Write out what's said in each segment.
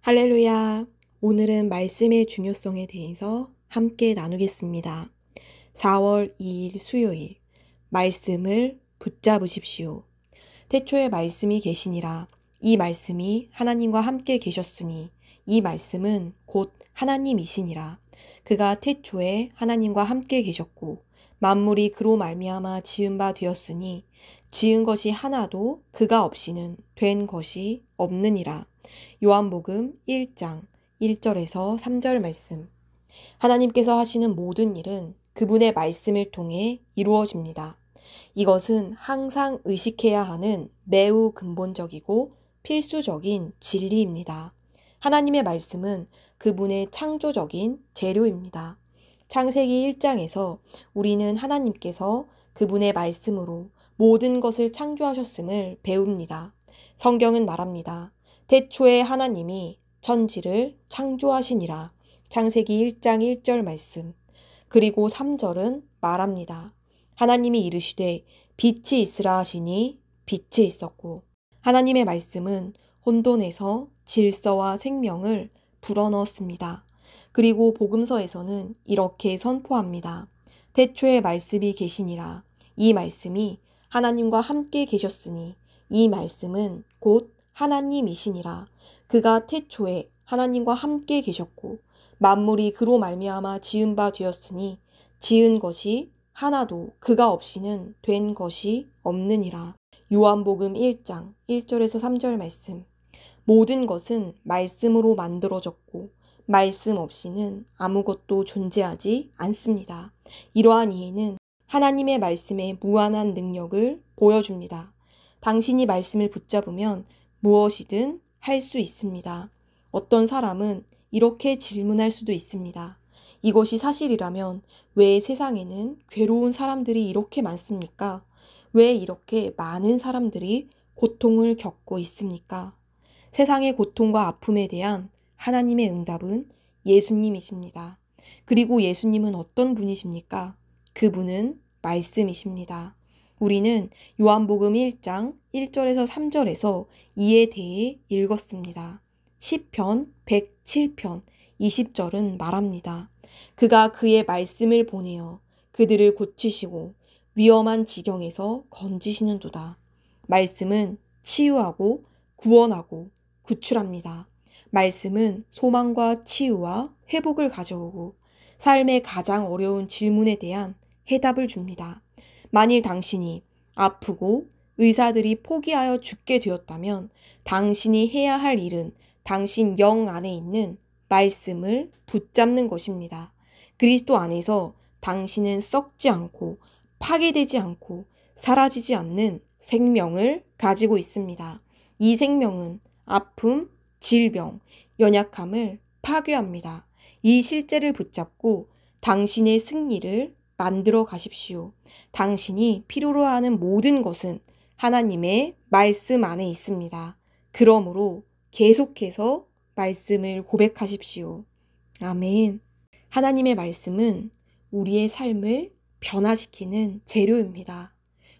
할렐루야! 오늘은 말씀의 중요성에 대해서 함께 나누겠습니다. 4월 2일 수요일, 말씀을 붙잡으십시오. 태초에 말씀이 계시니라. 이 말씀이 하나님과 함께 계셨으니 이 말씀은 곧 하나님이시니라. 그가 태초에 하나님과 함께 계셨고 만물이 그로 말미암아 지은 바 되었으니 지은 것이 하나도 그가 없이는 된 것이 없느니라. 요한복음 1장 1절에서 3절 말씀. 하나님께서 하시는 모든 일은 그분의 말씀을 통해 이루어집니다. 이것은 항상 의식해야 하는 매우 근본적이고 필수적인 진리입니다. 하나님의 말씀은 그분의 창조적인 재료입니다. 창세기 1장에서 우리는 하나님께서 그분의 말씀으로 모든 것을 창조하셨음을 배웁니다. 성경은 말합니다. 태초에 하나님이 천지를 창조하시니라. 창세기 1장 1절 말씀. 그리고 3절은 말합니다. 하나님이 이르시되 빛이 있으라 하시니 빛이 있었고, 하나님의 말씀은 혼돈에서 질서와 생명을 불어넣었습니다. 그리고 복음서에서는 이렇게 선포합니다. 태초에 말씀이 계시니라. 이 말씀이 하나님과 함께 계셨으니 이 말씀은 곧 하나님이시니라. 그가 태초에 하나님과 함께 계셨고 만물이 그로 말미암아 지은 바 되었으니 지은 것이 하나도 그가 없이는 된 것이 없느니라. 요한복음 1장 1절에서 3절 말씀. 모든 것은 말씀으로 만들어졌고 말씀 없이는 아무것도 존재하지 않습니다. 이러한 이해는 하나님의 말씀의 무한한 능력을 보여줍니다. 당신이 말씀을 붙잡으면 무엇이든 할 수 있습니다. 어떤 사람은 이렇게 질문할 수도 있습니다. 이것이 사실이라면 왜 세상에는 괴로운 사람들이 이렇게 많습니까? 왜 이렇게 많은 사람들이 고통을 겪고 있습니까? 세상의 고통과 아픔에 대한 하나님의 응답은 예수님이십니다. 그리고 예수님은 어떤 분이십니까? 그분은 말씀이십니다. 우리는 요한복음 1장 1절에서 3절에서 이에 대해 읽었습니다. 시편 107편 20절은 말합니다. 그가 그의 말씀을 보내어 그들을 고치시고 위험한 지경에서 건지시는도다. 말씀은 치유하고 구원하고 구출합니다. 말씀은 소망과 치유와 회복을 가져오고 삶의 가장 어려운 질문에 대한 해답을 줍니다. 만일 당신이 아프고 의사들이 포기하여 죽게 되었다면 당신이 해야 할 일은 당신 영 안에 있는 말씀을 붙잡는 것입니다. 그리스도 안에서 당신은 썩지 않고 파괴되지 않고 사라지지 않는 생명을 가지고 있습니다. 이 생명은 아픔, 질병, 연약함을 파괴합니다. 이 실제를 붙잡고 당신의 승리를 만들어 가십시오. 당신이 필요로 하는 모든 것은 하나님의 말씀 안에 있습니다. 그러므로 계속해서 말씀을 고백하십시오. 아멘. 하나님의 말씀은 우리의 삶을 변화시키는 재료입니다.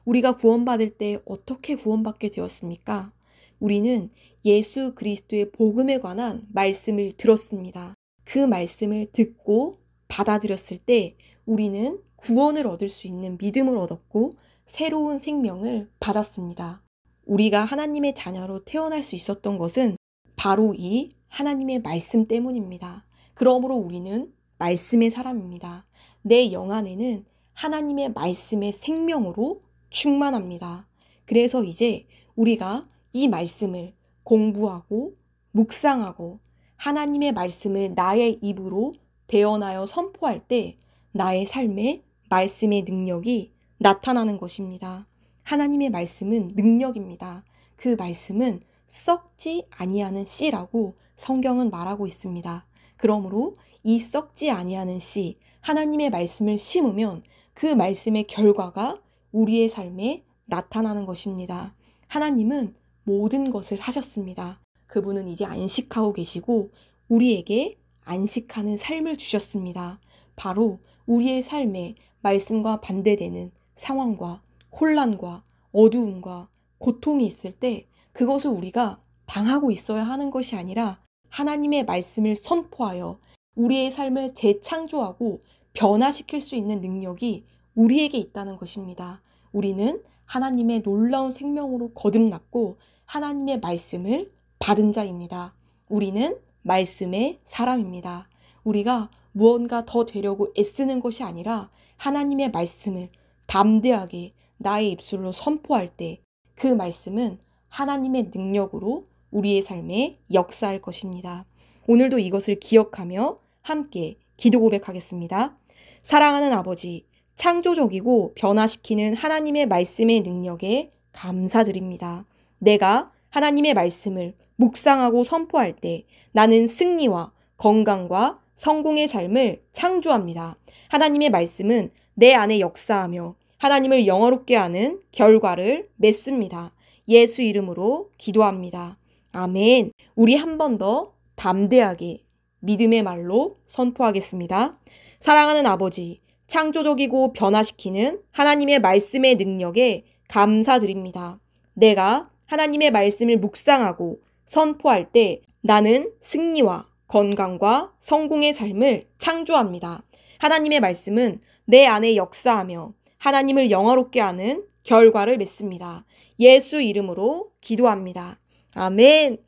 우리가 구원받을 때 어떻게 구원받게 되었습니까? 우리는 예수 그리스도의 복음에 관한 말씀을 들었습니다. 그 말씀을 듣고 받아들였을 때 우리는 구원을 얻을 수 있는 믿음을 얻었고 새로운 생명을 받았습니다. 우리가 하나님의 자녀로 태어날 수 있었던 것은 바로 이 하나님의 말씀 때문입니다. 그러므로 우리는 말씀의 사람입니다. 내 영 안에는 하나님의 말씀의 생명으로 충만합니다. 그래서 이제 우리가 이 말씀을 공부하고 묵상하고 하나님의 말씀을 나의 입으로 대언하여 선포할 때 나의 삶에 말씀의 능력이 나타나는 것입니다. 하나님의 말씀은 능력입니다. 그 말씀은 썩지 아니하는 씨라고 성경은 말하고 있습니다. 그러므로 이 썩지 아니하는 씨, 하나님의 말씀을 심으면 그 말씀의 결과가 우리의 삶에 나타나는 것입니다. 하나님은 모든 것을 하셨습니다. 그분은 이제 안식하고 계시고 우리에게 안식하는 삶을 주셨습니다. 바로 우리의 삶에 말씀과 반대되는 상황과 혼란과 어두움과 고통이 있을 때 그것을 우리가 당하고 있어야 하는 것이 아니라 하나님의 말씀을 선포하여 우리의 삶을 재창조하고 변화시킬 수 있는 능력이 우리에게 있다는 것입니다. 우리는 하나님의 놀라운 생명으로 거듭났고 하나님의 말씀을 받은 자입니다. 우리는 말씀의 사람입니다. 우리가 무언가 더 되려고 애쓰는 것이 아니라 하나님의 말씀을 담대하게 나의 입술로 선포할 때 그 말씀은 하나님의 능력으로 우리의 삶에 역사할 것입니다. 오늘도 이것을 기억하며 함께 기도 고백하겠습니다. 사랑하는 아버지, 창조적이고 변화시키는 하나님의 말씀의 능력에 감사드립니다. 내가 하나님의 말씀을 묵상하고 선포할 때 나는 승리와 건강과 성공의 삶을 창조합니다. 하나님의 말씀은 내 안에 역사하며 하나님을 영화롭게 하는 결과를 맺습니다. 예수 이름으로 기도합니다. 아멘. 우리 한 번 더 담대하게 믿음의 말로 선포하겠습니다. 사랑하는 아버지, 창조적이고 변화시키는 하나님의 말씀의 능력에 감사드립니다. 내가 하나님의 말씀을 묵상하고 선포할 때 나는 승리와 건강과 성공의 삶을 창조합니다. 하나님의 말씀은 내 안에 역사하며 하나님을 영화롭게 하는 결과를 맺습니다. 예수 이름으로 기도합니다. 아멘.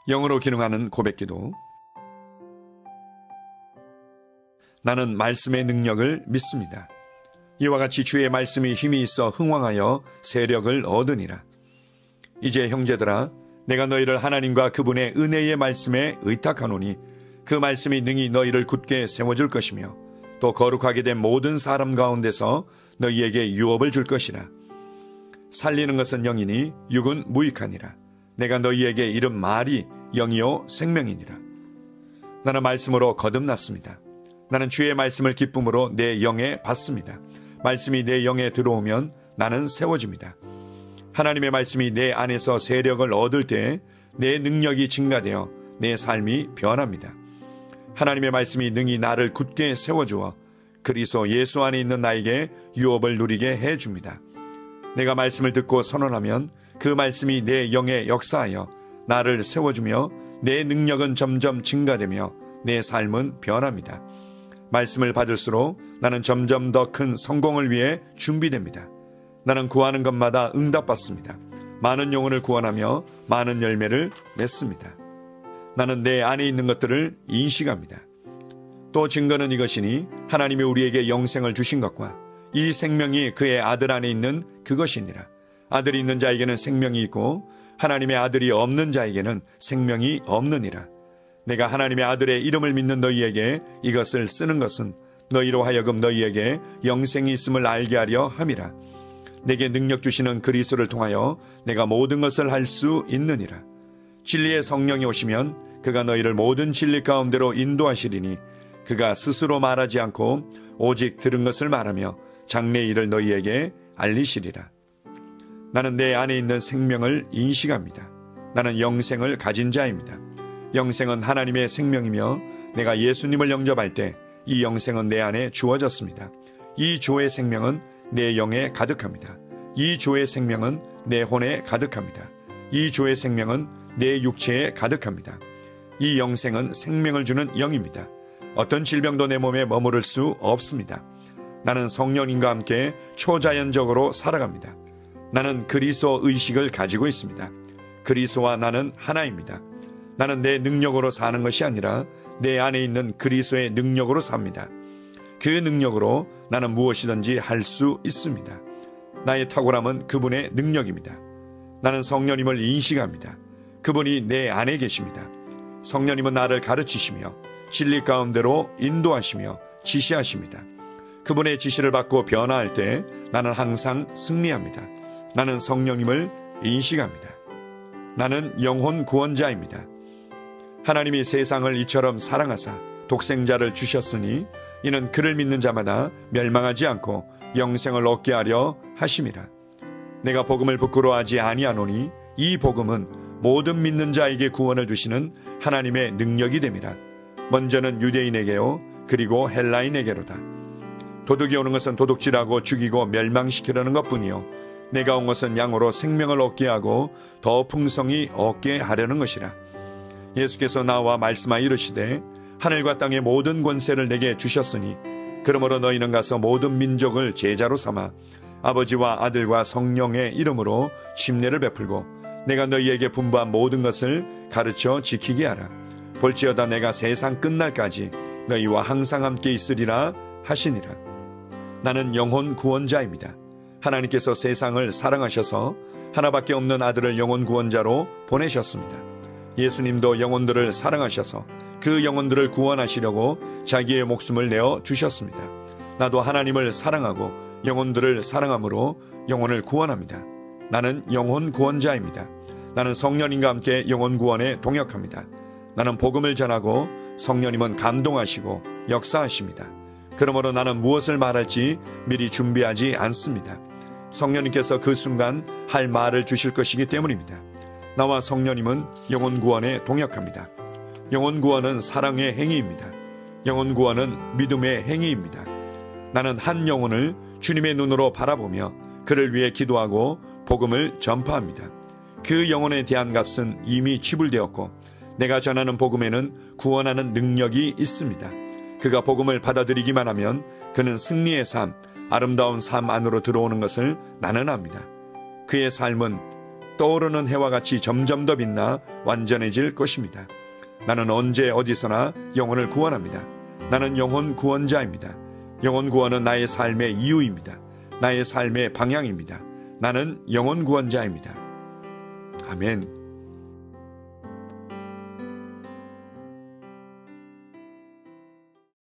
영으로 기능하는 고백기도. 나는 말씀의 능력을 믿습니다. 이와 같이 주의 말씀이 힘이 있어 흥왕하여 세력을 얻으니라. 이제 형제들아, 내가 너희를 하나님과 그분의 은혜의 말씀에 의탁하노니 그 말씀이 능히 너희를 굳게 세워줄 것이며 또 거룩하게 된 모든 사람 가운데서 너희에게 유업을 줄 것이라. 살리는 것은 영이니 육은 무익하니라. 내가 너희에게 이른 말이 영이요 생명이니라. 나는 말씀으로 거듭났습니다. 나는 주의 말씀을 기쁨으로 내 영에 받습니다. 말씀이 내 영에 들어오면 나는 세워집니다. 하나님의 말씀이 내 안에서 세력을 얻을 때 내 능력이 증가되어 내 삶이 변합니다. 하나님의 말씀이 능히 나를 굳게 세워주어 그리스도 예수 안에 있는 나에게 유업을 누리게 해줍니다. 내가 말씀을 듣고 선언하면 그 말씀이 내 영에 역사하여 나를 세워주며 내 능력은 점점 증가되며 내 삶은 변합니다. 말씀을 받을수록 나는 점점 더 큰 성공을 위해 준비됩니다. 나는 구하는 것마다 응답받습니다. 많은 영혼을 구원하며 많은 열매를 맺습니다. 나는 내 안에 있는 것들을 인식합니다. 또 증거는 이것이니 하나님이 우리에게 영생을 주신 것과 이 생명이 그의 아들 안에 있는 그것이니라. 아들이 있는 자에게는 생명이 있고 하나님의 아들이 없는 자에게는 생명이 없느니라. 내가 하나님의 아들의 이름을 믿는 너희에게 이것을 쓰는 것은 너희로 하여금 너희에게 영생이 있음을 알게 하려 함이라. 내게 능력 주시는 그리스도를 통하여 내가 모든 것을 할 수 있느니라. 진리의 성령이 오시면 그가 너희를 모든 진리 가운데로 인도하시리니 그가 스스로 말하지 않고 오직 들은 것을 말하며 장래의 일을 너희에게 알리시리라. 나는 내 안에 있는 생명을 인식합니다. 나는 영생을 가진 자입니다. 영생은 하나님의 생명이며 내가 예수님을 영접할 때 이 영생은 내 안에 주어졌습니다. 이 주의 생명은 내 영에 가득합니다. 이 주의 생명은 내 혼에 가득합니다. 이 주의 생명은 내 육체에 가득합니다. 이 영생은 생명을 주는 영입니다. 어떤 질병도 내 몸에 머무를 수 없습니다. 나는 성령님과 함께 초자연적으로 살아갑니다. 나는 그리스도 의식을 가지고 있습니다. 그리스도와 나는 하나입니다. 나는 내 능력으로 사는 것이 아니라 내 안에 있는 그리스도의 능력으로 삽니다. 그 능력으로 나는 무엇이든지 할 수 있습니다. 나의 탁월함은 그분의 능력입니다. 나는 성령님을 인식합니다. 그분이 내 안에 계십니다. 성령님은 나를 가르치시며 진리 가운데로 인도하시며 지시하십니다. 그분의 지시를 받고 변화할 때 나는 항상 승리합니다. 나는 성령님을 인식합니다. 나는 영혼 구원자입니다. 하나님이 세상을 이처럼 사랑하사 독생자를 주셨으니 이는 그를 믿는 자마다 멸망하지 않고 영생을 얻게 하려 하심이라. 내가 복음을 부끄러워하지 아니하노니 이 복음은 모든 믿는 자에게 구원을 주시는 하나님의 능력이 됨이라. 먼저는 유대인에게요 그리고 헬라인에게로다. 도둑이 오는 것은 도둑질하고 죽이고 멸망시키려는 것뿐이요 내가 온 것은 양으로 생명을 얻게 하고 더 풍성히 얻게 하려는 것이라. 예수께서 나와 말씀하여 이르시되 하늘과 땅의 모든 권세를 내게 주셨으니 그러므로 너희는 가서 모든 민족을 제자로 삼아 아버지와 아들과 성령의 이름으로 침례를 베풀고 내가 너희에게 분부한 모든 것을 가르쳐 지키게 하라. 볼지어다 내가 세상 끝날까지 너희와 항상 함께 있으리라 하시니라. 나는 영혼 구원자입니다. 하나님께서 세상을 사랑하셔서 하나밖에 없는 아들을 영혼 구원자로 보내셨습니다. 예수님도 영혼들을 사랑하셔서 그 영혼들을 구원하시려고 자기의 목숨을 내어 주셨습니다. 나도 하나님을 사랑하고 영혼들을 사랑함으로 영혼을 구원합니다. 나는 영혼 구원자입니다. 나는 성령님과 함께 영혼 구원에 동역합니다. 나는 복음을 전하고 성령님은 감동하시고 역사하십니다. 그러므로 나는 무엇을 말할지 미리 준비하지 않습니다. 성령님께서 그 순간 할 말을 주실 것이기 때문입니다. 나와 성령님은 영혼 구원에 동역합니다. 영혼 구원은 사랑의 행위입니다. 영혼 구원은 믿음의 행위입니다. 나는 한 영혼을 주님의 눈으로 바라보며 그를 위해 기도하고 복음을 전파합니다. 그 영혼에 대한 값은 이미 지불되었고 내가 전하는 복음에는 구원하는 능력이 있습니다. 그가 복음을 받아들이기만 하면 그는 승리의 삶, 아름다운 삶 안으로 들어오는 것을 나는 압니다. 그의 삶은 떠오르는 해와 같이 점점 더 빛나 완전해질 것입니다. 나는 언제 어디서나 영혼을 구원합니다. 나는 영혼 구원자입니다. 영혼 구원은 나의 삶의 이유입니다. 나의 삶의 방향입니다. 나는 영혼 구원자입니다. 아멘.